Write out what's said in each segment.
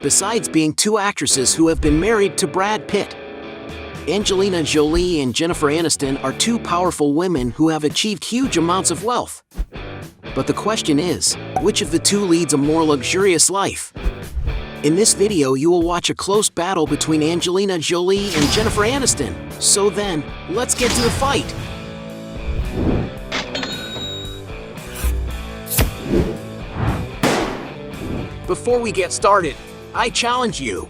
besides being two actresses who have been married to Brad Pitt. Angelina Jolie and Jennifer Aniston are two powerful women who have achieved huge amounts of wealth. But the question is, which of the two leads a more luxurious life? In this video, you will watch a close battle between Angelina Jolie and Jennifer Aniston. So then, let's get to the fight. Before we get started, I challenge you.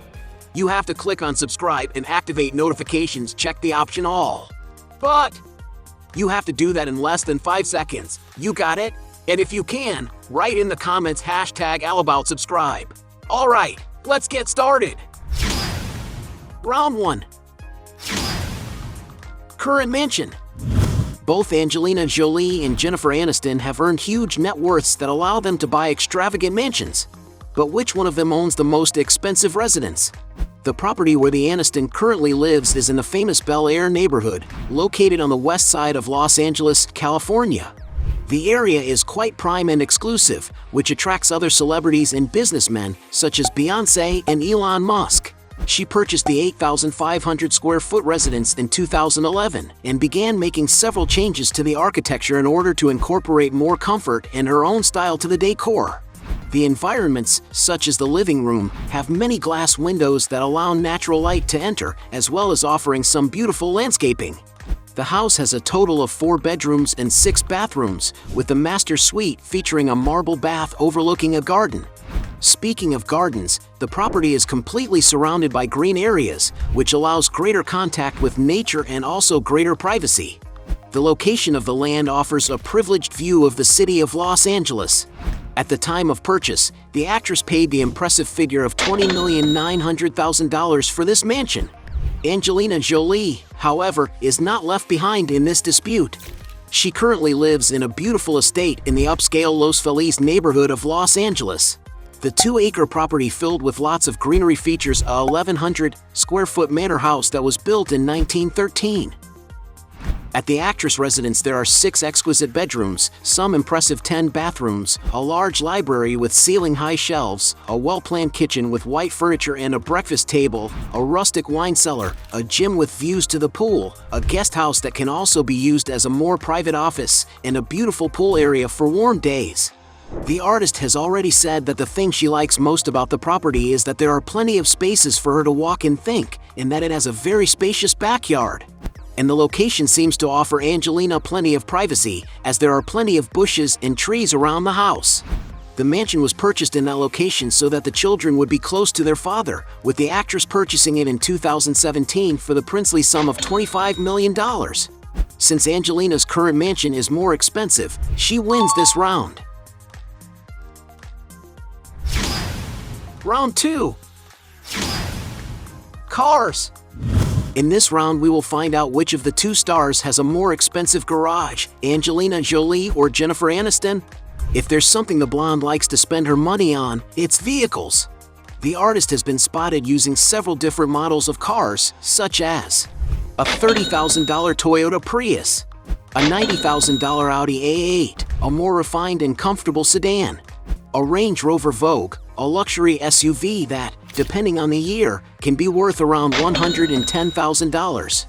You have to click on subscribe and activate notifications, check the option all. But you have to do that in less than 5 seconds. You got it? And if you can, write in the comments #AllAboutSubscribe. Alright, let's get started. Round 1. Current mansion. Both Angelina Jolie and Jennifer Aniston have earned huge net worths that allow them to buy extravagant mansions. But which one of them owns the most expensive residence? The property where the Aniston currently lives is in the famous Bel Air neighborhood, located on the west side of Los Angeles, California. The area is quite prime and exclusive, which attracts other celebrities and businessmen such as Beyoncé and Elon Musk. She purchased the 8,500 square foot residence in 2011 and began making several changes to the architecture in order to incorporate more comfort and her own style to the decor. The environments, such as the living room, have many glass windows that allow natural light to enter, as well as offering some beautiful landscaping. The house has a total of 4 bedrooms and 6 bathrooms, with the master suite featuring a marble bath overlooking a garden. Speaking of gardens, the property is completely surrounded by green areas, which allows greater contact with nature and also greater privacy. The location of the land offers a privileged view of the city of Los Angeles. At the time of purchase, the actress paid the impressive figure of $20,900,000 for this mansion. Angelina Jolie, however, is not left behind in this dispute. She currently lives in a beautiful estate in the upscale Los Feliz neighborhood of Los Angeles. The 2-acre property filled with lots of greenery features a 1,100 square foot manor house that was built in 1913. At the actress residence there are 6 exquisite bedrooms, some impressive 10 bathrooms, a large library with ceiling-high shelves, a well-planned kitchen with white furniture and a breakfast table, a rustic wine cellar, a gym with views to the pool, a guest house that can also be used as a more private office, and a beautiful pool area for warm days. The artist has already said that the thing she likes most about the property is that there are plenty of spaces for her to walk and think, and that it has a very spacious backyard. And the location seems to offer Angelina plenty of privacy, as there are plenty of bushes and trees around the house. The mansion was purchased in that location so that the children would be close to their father, with the actress purchasing it in 2017 for the princely sum of $25 million. Since Angelina's current mansion is more expensive, she wins this round. Round 2. Cars. In this round, we will find out which of the two stars has a more expensive garage, Angelina Jolie or Jennifer Aniston. If there's something the blonde likes to spend her money on, it's vehicles. The artist has been spotted using several different models of cars, such as a $30,000 Toyota Prius, a $90,000 Audi A8, a more refined and comfortable sedan, a Range Rover Vogue, a luxury SUV that, depending on the year, can be worth around $110,000.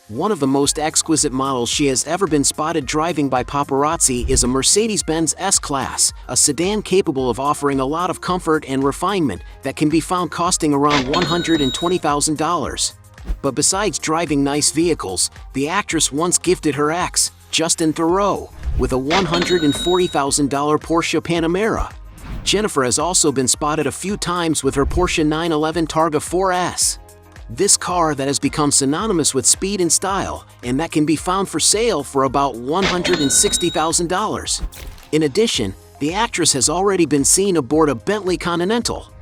One of the most exquisite models she has ever been spotted driving by paparazzi is a Mercedes-Benz S-Class, a sedan capable of offering a lot of comfort and refinement that can be found costing around $120,000. But besides driving nice vehicles, the actress once gifted her ex, Justin Theroux, with a $140,000 Porsche Panamera. Jennifer has also been spotted a few times with her Porsche 911 Targa 4S. This car that has become synonymous with speed and style, and that can be found for sale for about $160,000. In addition, the actress has already been seen aboard a Bentley Continental.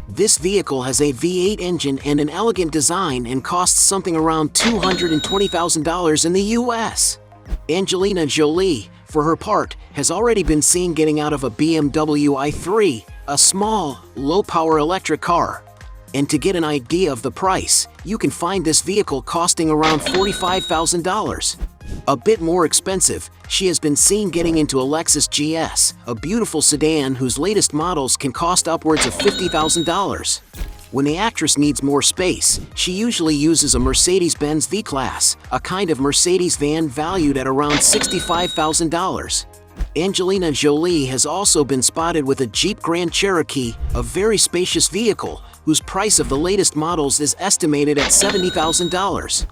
This vehicle has a V8 engine and an elegant design and costs something around $220,000 in the US. Angelina Jolie, for her part, has already been seen getting out of a BMW i3, a small, low-power electric car. And to get an idea of the price, you can find this vehicle costing around $45,000. A bit more expensive, she has been seen getting into a Lexus GS, a beautiful sedan whose latest models can cost upwards of $50,000. When the actress needs more space, she usually uses a Mercedes-Benz V-Class, a kind of Mercedes van valued at around $65,000. Angelina Jolie has also been spotted with a Jeep Grand Cherokee, a very spacious vehicle, whose price of the latest models is estimated at $70,000.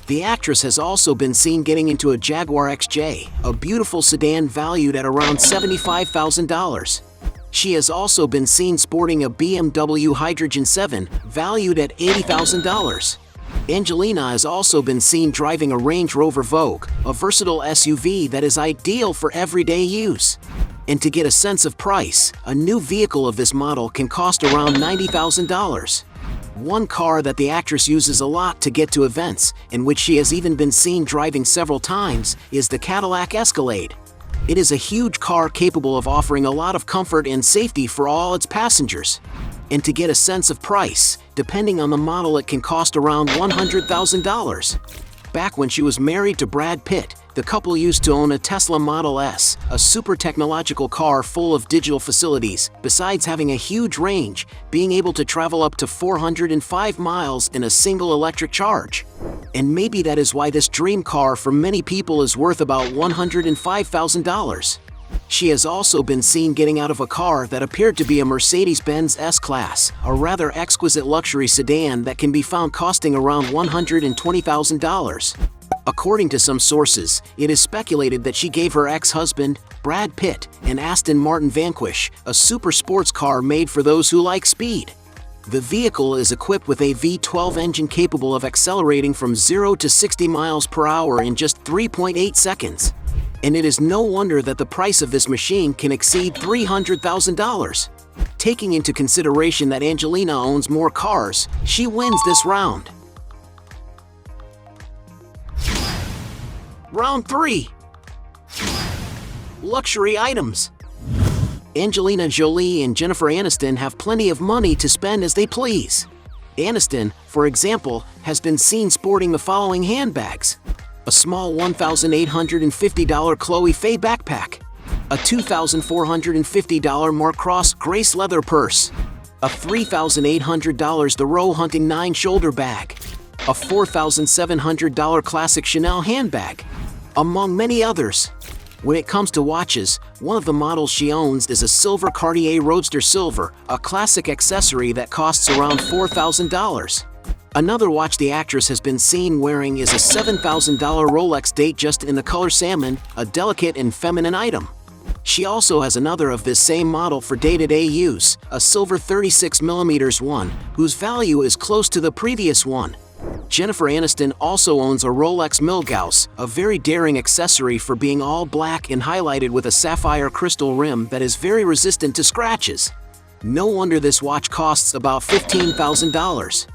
The actress has also been seen getting into a Jaguar XJ, a beautiful sedan valued at around $75,000. She has also been seen sporting a BMW Hydrogen 7, valued at $80,000. Angelina has also been seen driving a Range Rover Vogue, a versatile SUV that is ideal for everyday use. And to get a sense of price, a new vehicle of this model can cost around $90,000. One car that the actress uses a lot to get to events, in which she has even been seen driving several times, is the Cadillac Escalade. It is a huge car capable of offering a lot of comfort and safety for all its passengers. And to get a sense of price, depending on the model, it can cost around $100,000. Back when she was married to Brad Pitt, the couple used to own a Tesla Model S, a super technological car full of digital facilities, besides having a huge range, being able to travel up to 405 miles in a single electric charge. And maybe that is why this dream car for many people is worth about $105,000. She has also been seen getting out of a car that appeared to be a Mercedes-Benz S-Class, a rather exquisite luxury sedan that can be found costing around $120,000. According to some sources, it is speculated that she gave her ex-husband, Brad Pitt, an Aston Martin Vanquish, a super sports car made for those who like speed. The vehicle is equipped with a V12 engine capable of accelerating from 0 to 60 miles per hour in just 3.8 seconds. And it is no wonder that the price of this machine can exceed $300,000. Taking into consideration that Angelina owns more cars, she wins this round. Round 3. Luxury items. Angelina Jolie and Jennifer Aniston have plenty of money to spend as they please. Aniston, for example, has been seen sporting the following handbags: a small $1,850 Chloe Faye backpack, a $2,450 Mark Cross Grace leather purse, a $3,800 The Row Hunting 9 shoulder bag, a $4,700 classic Chanel handbag, among many others. When it comes to watches, one of the models she owns is a silver Cartier Roadster Silver, a classic accessory that costs around $4,000. Another watch the actress has been seen wearing is a $7,000 Rolex Datejust in the color salmon, a delicate and feminine item. She also has another of this same model for day-to-day use, a silver 36mm one, whose value is close to the previous one. Jennifer Aniston also owns a Rolex Milgauss, a very daring accessory for being all black and highlighted with a sapphire crystal rim that is very resistant to scratches. No wonder this watch costs about $15,000.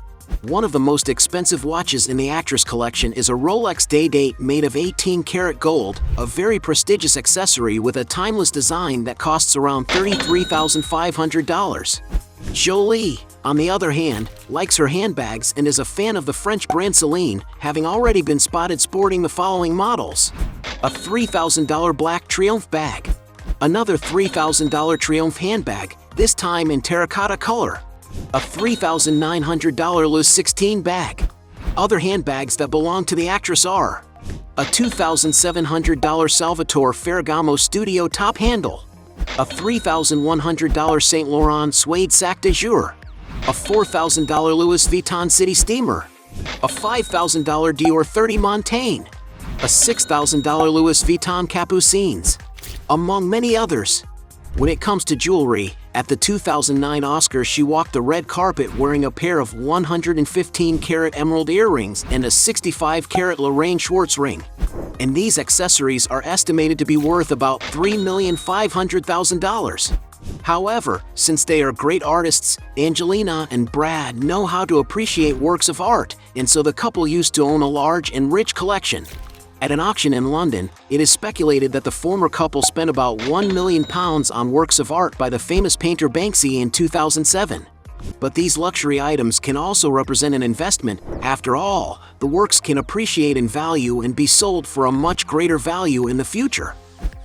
One of the most expensive watches in the actress collection is a Rolex Day-Date made of 18-karat gold, a very prestigious accessory with a timeless design that costs around $33,500. Jolie, on the other hand, likes her handbags and is a fan of the French brand Celine, having already been spotted sporting the following models: a $3,000 black Triomphe bag, another $3,000 Triomphe handbag, this time in terracotta color, a $3,900 Louis 16 bag. Other handbags that belong to the actress are a $2,700 Salvatore Ferragamo Studio top handle, a $3,100 Saint Laurent suede sac de jour, a $4,000 Louis Vuitton City Steamer, a $5,000 Dior 30 Montaigne, a $6,000 Louis Vuitton Capucines, among many others. When it comes to jewelry, at the 2009 Oscars she walked the red carpet wearing a pair of 115-karat emerald earrings and a 65-karat Lorraine Schwartz ring. And these accessories are estimated to be worth about $3,500,000. However, since they are great artists, Angelina and Brad know how to appreciate works of art, and so the couple used to own a large and rich collection. At an auction in London, it is speculated that the former couple spent about £1 million on works of art by the famous painter Banksy in 2007. But these luxury items can also represent an investment. After all, the works can appreciate in value and be sold for a much greater value in the future.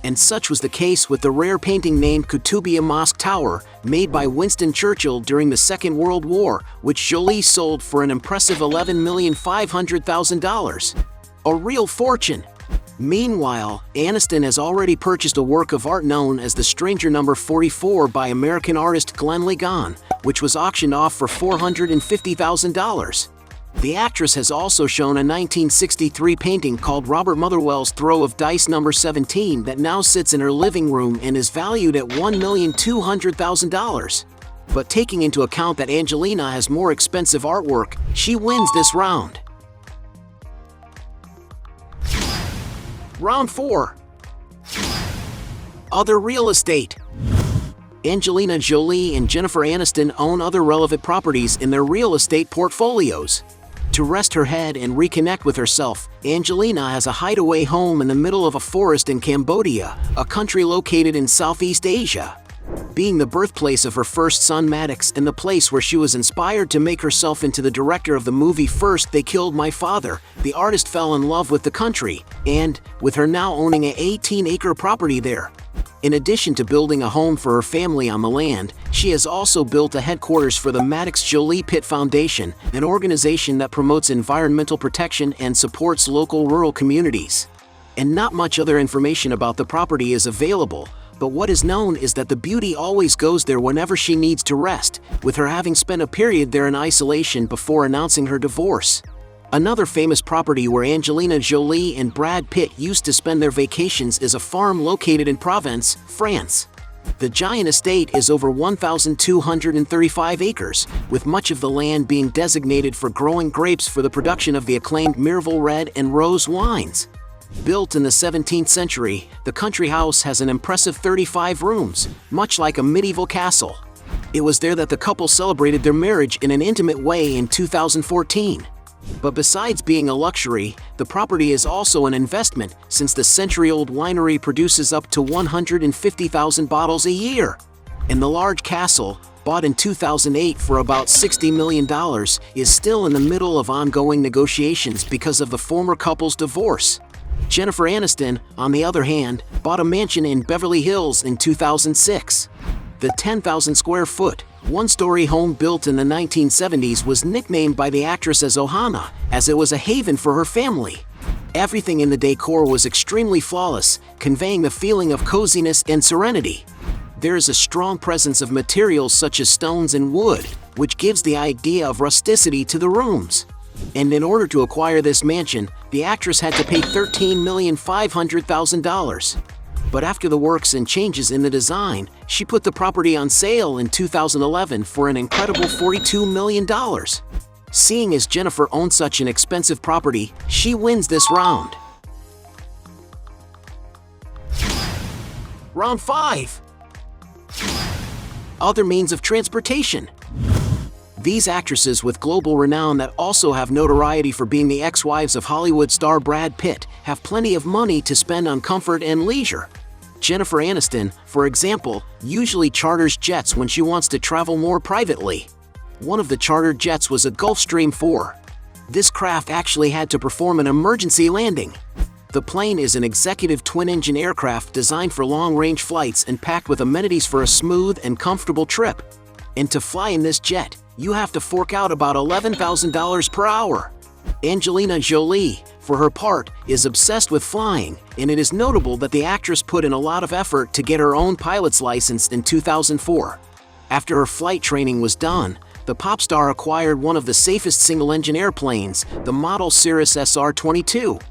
And such was the case with the rare painting named Kutubia Mosque Tower, made by Winston Churchill during the Second World War, which Jolie sold for an impressive $11,500,000. A real fortune. Meanwhile, Aniston has already purchased a work of art known as The Stranger No. 44 by American artist Glenn Ligon, which was auctioned off for $450,000. The actress has also shown a 1963 painting called Robert Motherwell's Throw of Dice No. 17 that now sits in her living room and is valued at $1,200,000. But taking into account that Angelina has more expensive artwork, she wins this round. Round 4. Other real estate. Angelina Jolie and Jennifer Aniston own other relevant properties in their real estate portfolios. To rest her head and reconnect with herself, Angelina has a hideaway home in the middle of a forest in Cambodia, a country located in Southeast Asia. Being the birthplace of her first son Maddox and the place where she was inspired to make herself into the director of the movie First They Killed My Father, the artist fell in love with the country, and, with her now owning an 18-acre property there. In addition to building a home for her family on the land, she has also built a headquarters for the Maddox Jolie Pitt Foundation, an organization that promotes environmental protection and supports local rural communities. And not much other information about the property is available, but what is known is that the beauty always goes there whenever she needs to rest, with her having spent a period there in isolation before announcing her divorce. Another famous property where Angelina Jolie and Brad Pitt used to spend their vacations is a farm located in Provence, France. The giant estate is over 1,235 acres, with much of the land being designated for growing grapes for the production of the acclaimed Mirval Red and Rose wines. Built in the 17th century, the country house has an impressive 35 rooms, much like a medieval castle. It was there that the couple celebrated their marriage in an intimate way in 2014. But besides being a luxury, the property is also an investment, since the century-old winery produces up to 150,000 bottles a year. And the large castle, bought in 2008 for about $60 million, is still in the middle of ongoing negotiations because of the former couple's divorce. Jennifer Aniston, on the other hand, bought a mansion in Beverly Hills in 2006. The 10,000-square-foot, one-story home built in the 1970s was nicknamed by the actress as Ohana, as it was a haven for her family. Everything in the decor was extremely flawless, conveying the feeling of coziness and serenity. There is a strong presence of materials such as stones and wood, which gives the idea of rusticity to the rooms. And in order to acquire this mansion, the actress had to pay $13,500,000. But after the works and changes in the design, she put the property on sale in 2011 for an incredible $42 million. Seeing as Jennifer owns such an expensive property, she wins this round. Round 5. Other means of transportation. These actresses with global renown that also have notoriety for being the ex-wives of Hollywood star Brad Pitt have plenty of money to spend on comfort and leisure. Jennifer Aniston, for example, usually charters jets when she wants to travel more privately. One of the chartered jets was a Gulfstream 4. This craft actually had to perform an emergency landing. The plane is an executive twin-engine aircraft designed for long-range flights and packed with amenities for a smooth and comfortable trip. And to fly in this jet, you have to fork out about $11,000 per hour. Angelina Jolie, for her part, is obsessed with flying, and it is notable that the actress put in a lot of effort to get her own pilot's license in 2004. After her flight training was done, the pop star acquired one of the safest single-engine airplanes, the model Cirrus SR-22.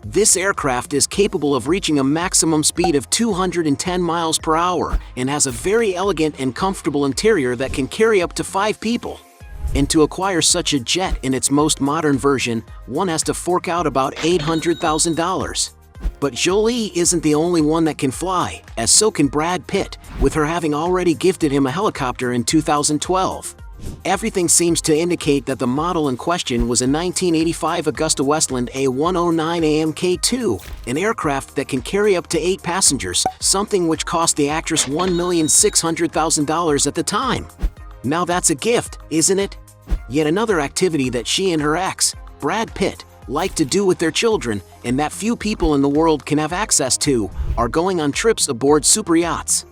This aircraft is capable of reaching a maximum speed of 210 miles per hour and has a very elegant and comfortable interior that can carry up to 5 people. And to acquire such a jet in its most modern version, one has to fork out about $800,000. But Jolie isn't the only one that can fly, as so can Brad Pitt, with her having already gifted him a helicopter in 2012. Everything seems to indicate that the model in question was a 1985 Augusta Westland A109 AMK-2, an aircraft that can carry up to 8 passengers, something which cost the actress $1,600,000 at the time. Now that's a gift, isn't it? Yet another activity that she and her ex, Brad Pitt, like to do with their children, and that few people in the world can have access to, are going on trips aboard super yachts.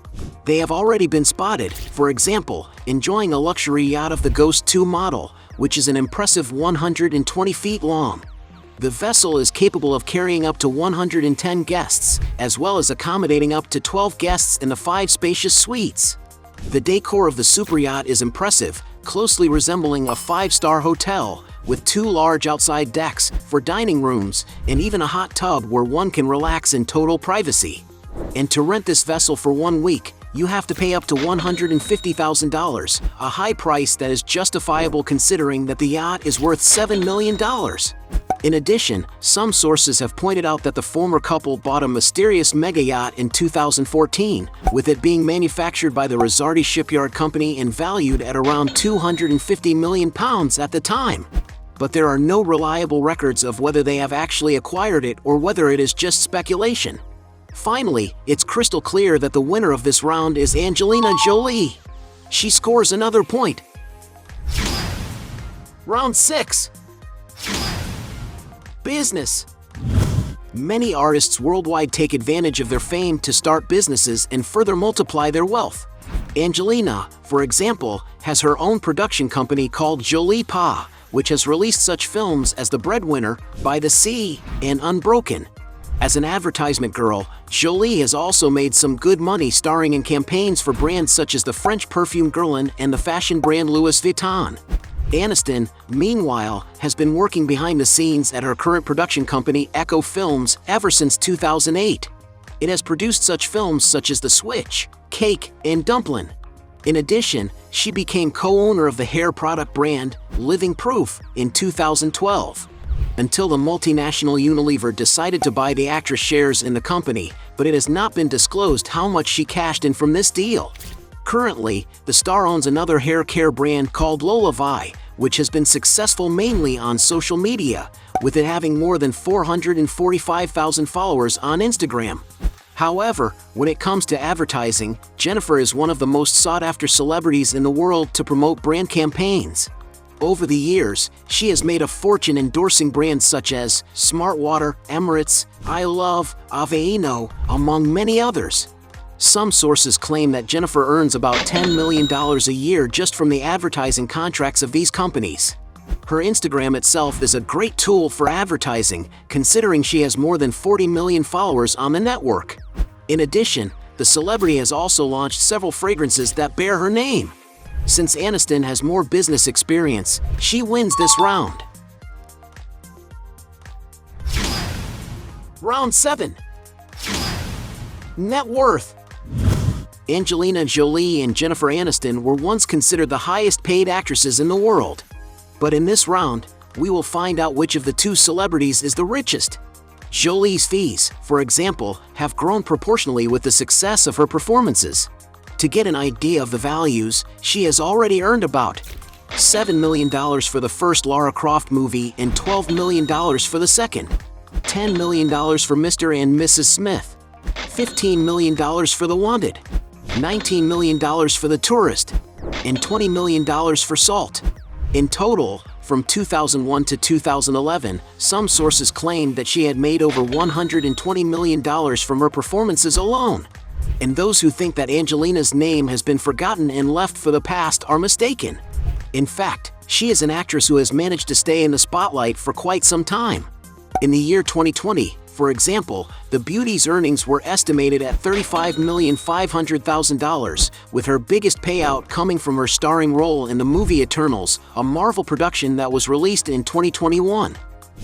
They have already been spotted, for example, enjoying a luxury yacht of the Ghost 2 model, which is an impressive 120 feet long. The vessel is capable of carrying up to 110 guests, as well as accommodating up to 12 guests in the 5 spacious suites. The decor of the super yacht is impressive, closely resembling a 5-star hotel, with 2 large outside decks for dining rooms and even a hot tub where one can relax in total privacy. And to rent this vessel for 1 week, you have to pay up to $150,000, a high price that is justifiable considering that the yacht is worth $7 million. In addition, some sources have pointed out that the former couple bought a mysterious mega yacht in 2014, with it being manufactured by the Rizzardi Shipyard Company and valued at around £250 million at the time. But there are no reliable records of whether they have actually acquired it or whether it is just speculation. Finally, it's crystal clear that the winner of this round is Angelina Jolie. She scores another point. Round 6. Business. Many artists worldwide take advantage of their fame to start businesses and further multiply their wealth. Angelina, for example, has her own production company called Jolie Pa, which has released such films as The Breadwinner, By the Sea, and Unbroken. As an advertisement girl, Jolie has also made some good money starring in campaigns for brands such as the French perfume Guerlain and the fashion brand Louis Vuitton. Aniston, meanwhile, has been working behind the scenes at her current production company Echo Films ever since 2008. It has produced such films such as The Switch, Cake, and Dumplin'. In addition, she became co-owner of the hair product brand Living Proof in 2012. Until the multinational Unilever decided to buy the actress shares in the company, but it has not been disclosed how much she cashed in from this deal. Currently, the star owns another hair care brand called Lola, which has been successful mainly on social media, with it having more than 445,000 followers on Instagram. However, when it comes to advertising, Jennifer is one of the most sought-after celebrities in the world to promote brand campaigns. Over the years, she has made a fortune endorsing brands such as Smartwater, Emirates, I Love, Aveeno, among many others. Some sources claim that Jennifer earns about $10 million a year just from the advertising contracts of these companies. Her Instagram itself is a great tool for advertising, considering she has more than 40 million followers on the network. In addition, the celebrity has also launched several fragrances that bear her name. Since Aniston has more business experience, she wins this round. Round 7. Net worth. Angelina Jolie and Jennifer Aniston were once considered the highest paid actresses in the world. But in this round, we will find out which of the two celebrities is the richest. Jolie's fees, for example, have grown proportionally with the success of her performances. To get an idea of the values, she has already earned about $7 million for the first Lara Croft movie and $12 million for the second, $10 million for Mr. and Mrs. Smith, $15 million for The Wanted, $19 million for The Tourist, and $20 million for Salt. In total, from 2001 to 2011, some sources claimed that she had made over $120 million from her performances alone. And those who think that Angelina's name has been forgotten and left for the past are mistaken. In fact, she is an actress who has managed to stay in the spotlight for quite some time. In the year 2020, for example, the beauty's earnings were estimated at $35,500,000, with her biggest payout coming from her starring role in the movie Eternals, a Marvel production that was released in 2021.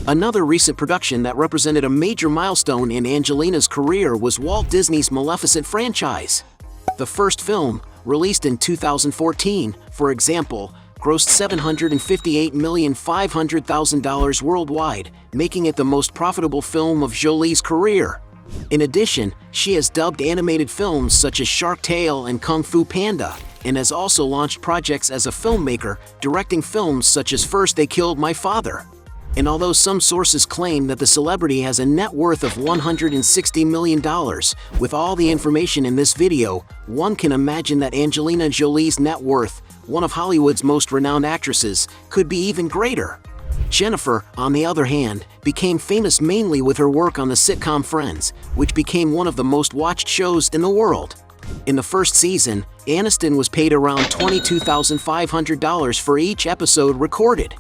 Another recent production that represented a major milestone in Angelina's career was Walt Disney's Maleficent franchise. The first film, released in 2014, for example, grossed $758,500,000 worldwide, making it the most profitable film of Jolie's career. In addition, she has dubbed animated films such as Shark Tale and Kung Fu Panda, and has also launched projects as a filmmaker, directing films such as First They Killed My Father. And although some sources claim that the celebrity has a net worth of $160 million, with all the information in this video, one can imagine that Angelina Jolie's net worth, one of Hollywood's most renowned actresses, could be even greater. Jennifer, on the other hand, became famous mainly with her work on the sitcom Friends, which became one of the most watched shows in the world. In the first season, Aniston was paid around $22,500 for each episode recorded.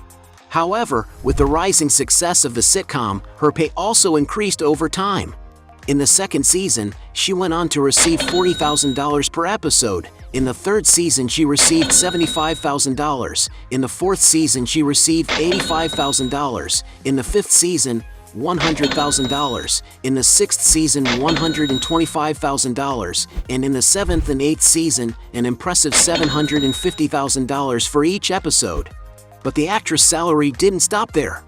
However, with the rising success of the sitcom, her pay also increased over time. In the second season, she went on to receive $40,000 per episode. In the third season, she received $75,000. In the fourth season, she received $85,000. In the fifth season, $100,000. In the sixth season, $125,000. And in the seventh and eighth season, an impressive $750,000 for each episode. But the actress' salary didn't stop there.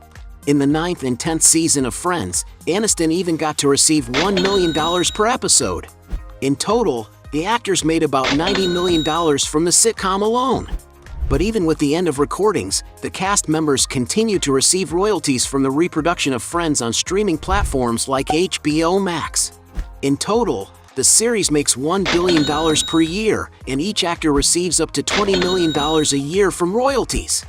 In the 9th and 10th season of Friends, Aniston even got to receive $1 million per episode. In total, the actors made about $90 million from the sitcom alone. But even with the end of recordings, the cast members continue to receive royalties from the reproduction of Friends on streaming platforms like HBO Max. In total, the series makes $1 billion per year, and each actor receives up to $20 million a year from royalties.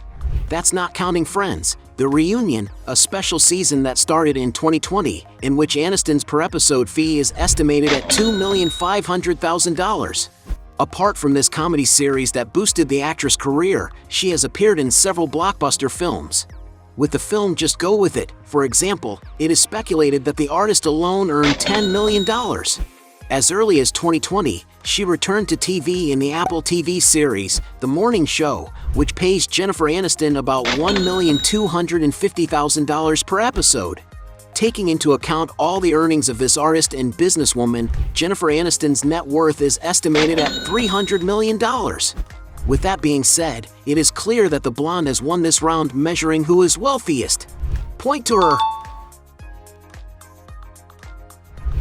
That's not counting Friends, The Reunion, a special season that started in 2020, in which Aniston's per episode fee is estimated at $2,500,000. Apart from this comedy series that boosted the actress' career, she has appeared in several blockbuster films. With the film Just Go With It, for example, it is speculated that the artist alone earned $10 million. As early as 2020, she returned to TV in the Apple TV series, The Morning Show, which pays Jennifer Aniston about $1,250,000 per episode. Taking into account all the earnings of this artist and businesswoman, Jennifer Aniston's net worth is estimated at $300 million. With that being said, it is clear that the blonde has won this round measuring who is wealthiest. Point to her.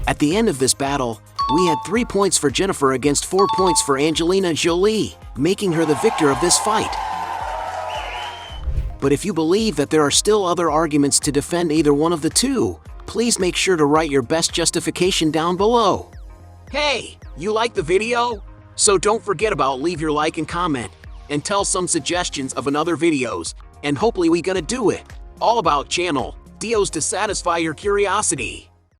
At the end of this battle, we had 3 points for Jennifer against 4 points for Angelina Jolie, making her the victor of this fight. But if you believe that there are still other arguments to defend either one of the two, please make sure to write your best justification down below. Hey, you like the video? So don't forget about leave your like and comment, and tell some suggestions of another videos, and hopefully we gonna do it. All about channel, Dios to satisfy your curiosity.